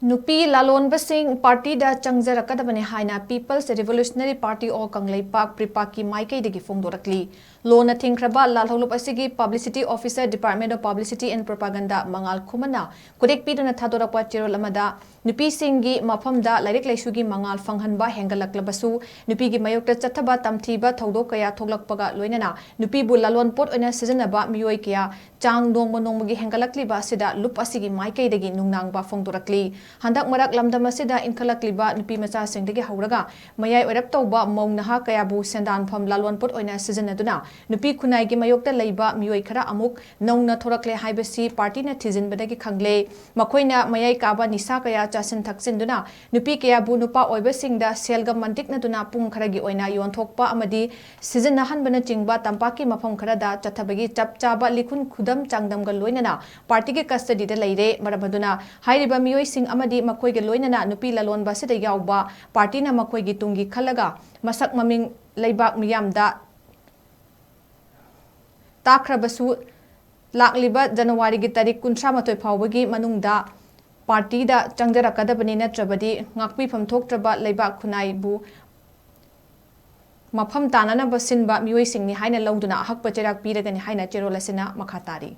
Nupi Lallonbasing Party da Changjarakkadabani Haina People's Revolutionary Party or KANGLEIPAK Prepak ki Maikeidagi Phongdorakli Lona Thingraba Lalholopasigi Publicity Officer Department of Publicity and Propaganda Mangal Kumana Kudek Piduna Thadorakwa Chirol Amada Nupi Singi Mapamda Larik Lesugi Mangal Fanghanba Hengalaklabasu Nupi gi Mayokta Chataba Tamthiba Thodokaya Thoglakpaga Loinana Nupi bu Lalon Pot Ona Sijanaba Miyoi Kya Chang Dongma Nongmagi Hengalakliba Sida Lupasigi Maikeidagi Nungnangba Phongdorakli Handak marak lamdam asida inkhalakliba nupi macha singdagi hauraga mayai orap tawba mong naha kayabu sendan pham lalwan pot oina sijanaduna nupi khunai gi mayokta leiba miyoi khara amuk nongna thorakle haibasi party na thijin badagi khangle makoina mayai kaba nisa kaya chasin thakchinduna nupi kayabu nupa oiba singda selga mantik naduna pung kharagi oina yonthokpa amadi sijana hanbana chingba tampaki mafam kharada chathabagi chapchaba likhun khudam changdamga loinana party ge custody da leire marabaduna hairiba miyoi sing amadi makoigi loinana Nupi Lallonbasida yauba party na makoigi tungi khalaga masak maming leibak miyamda takrabasu lakliba January gi tarik 19 phawbagi manungda party da Changjarakkadabani natrabadi ngakpi famthoktraba leibak khunai bu mafam tanana basinba miyoi singni haina lawduna hakpa cherak piragani haina cherolasina makhatari